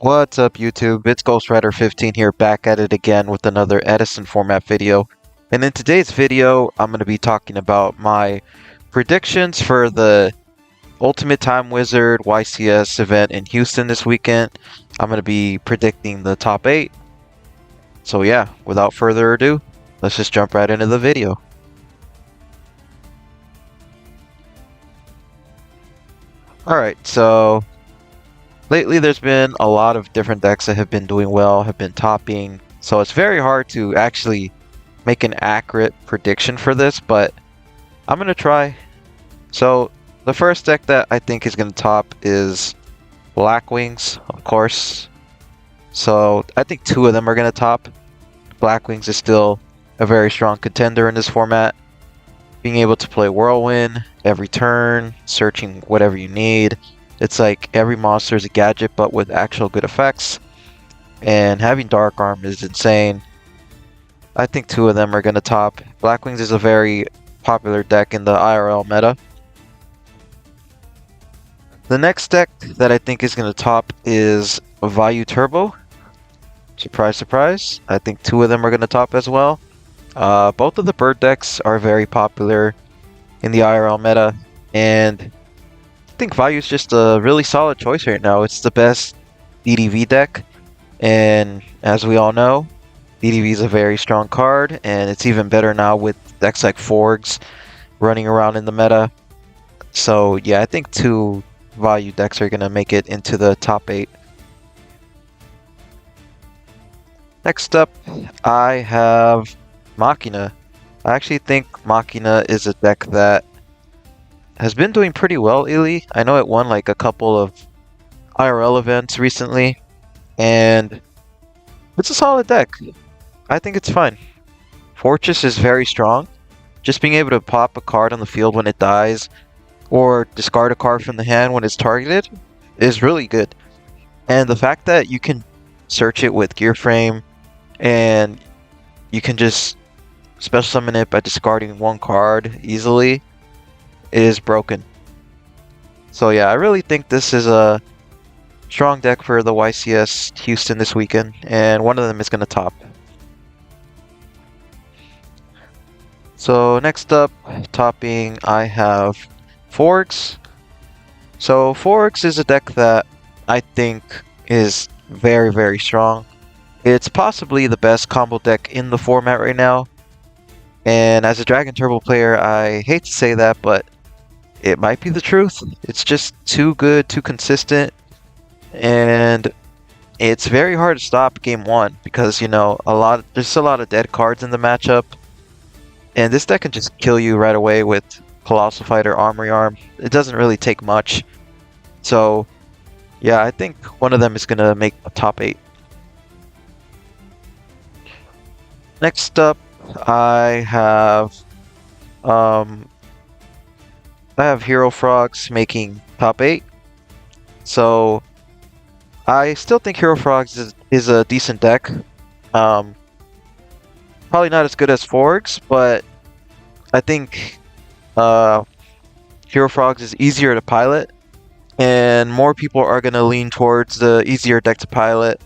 What's up YouTube? It's GhostRider15 here, back at it again with another Edison format video. And in today's video, I'm going to be talking about my predictions for the Ultimate Time Wizard YCS event in Houston this weekend. I'm going to be predicting the top 8. So yeah, without further ado, let's just jump right into the video. Alright, so lately there's been a lot of different decks that have been doing well, have been topping, so it's very hard to actually make an accurate prediction for this, but I'm gonna try. So the first deck that I think is gonna top is Blackwings, of course. So I think 2 of them are gonna top. Blackwings is still a very strong contender in this format. Being able to play Whirlwind every turn, searching whatever you need. It's like every monster is a gadget, but with actual good effects. And having Dark Arm is insane. I think 2 of them are going to top. Blackwings is a very popular deck in the IRL meta. The next deck that I think is going to top is Vayu Turbo. Surprise, surprise. I think 2 of them are going to top as well. Both of the bird decks are very popular in the IRL meta. And I think Vayu is just a really solid choice right now. It's the best DDV deck, and as we all know, DDV is a very strong card, and it's even better now with decks like Forgs running around in the meta. So yeah, I think 2 Vayu decks are going to make it into the top 8. Next up, I have Machina. I actually think Machina is a deck that has been doing pretty well lately. I know it won like a couple of IRL events recently, and it's a solid deck. I think it's fine. Fortress is very strong. Just being able to pop a card on the field when it dies, or discard a card from the hand when it's targeted, is really good. And the fact that you can search it with Gear Frame, and you can just special summon it by discarding 1 card easily, is broken. So yeah, I really think this is a strong deck for the YCS Houston this weekend, and 1 of them is going to top. So next up, topping, I have Forgs. So Forgs is a deck that I think is very, very strong. It's possibly the best combo deck in the format right now. And as a Dragon Turbo player, I hate to say that, but it might be the truth. It's just too good, too consistent, and it's very hard to stop game 1 because, you know, there's a lot of dead cards in the matchup, and this deck can just kill you right away with Colossal Fighter, Armory Arm. It doesn't really take much. So yeah, I think 1 of them is gonna make a top 8. Next up, I have Herofrogs making top 8. So I still think Herofrogs is a decent deck. Probably not as good as Forgs, but I think Herofrogs is easier to pilot, and more people are going to lean towards the easier deck to pilot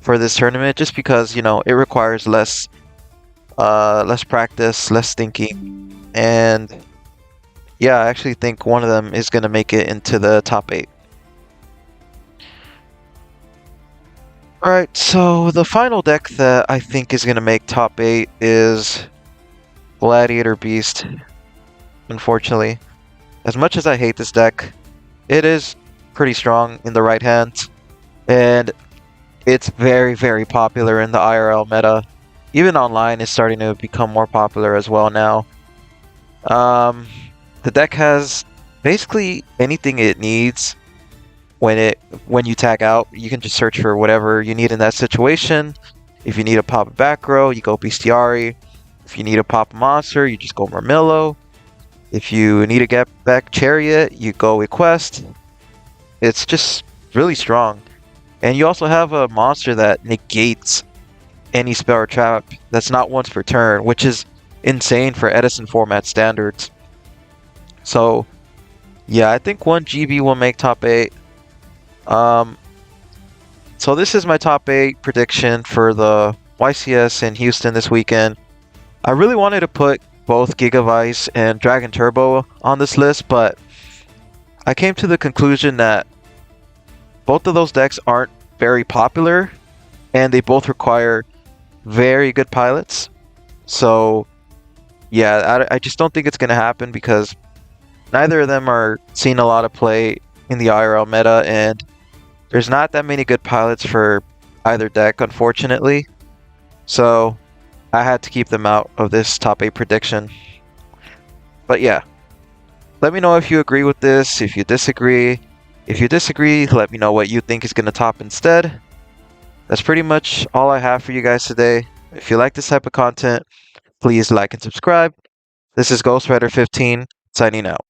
for this tournament, just because, you know, it requires less practice, less thinking, and yeah, I actually think 1 of them is going to make it into the top 8. Alright, so the final deck that I think is going to make top 8 is Gladiator Beasts. Unfortunately, as much as I hate this deck, it is pretty strong in the right hands, and it's very, very popular in the IRL meta. Even online is starting to become more popular as well now. The deck has basically anything it needs. When you tag out, you can just search for whatever you need in that situation. If you need to pop a back row, you go Bestiari. If you need to pop a monster, you just go Murmillo. If you need to get back Chariot, you go Equest. It's just really strong. And you also have a monster that negates any spell or trap that's not once per turn, which is insane for Edison format standards. So yeah, I think 1 GB will make top 8. So this is my top 8 prediction for the YCS in Houston this weekend. I really wanted to put both Gigavice and Dragon Turbo on this list, but I came to the conclusion that both of those decks aren't very popular, and they both require very good pilots. So yeah, I just don't think it's going to happen because neither of them are seeing a lot of play in the IRL meta, and there's not that many good pilots for either deck, unfortunately. So I had to keep them out of this top 8 prediction. But yeah, let me know if you agree with this, if you disagree. If you disagree, let me know what you think is going to top instead. That's pretty much all I have for you guys today. If you like this type of content, please like and subscribe. This is Ghost Rider 15 signing out.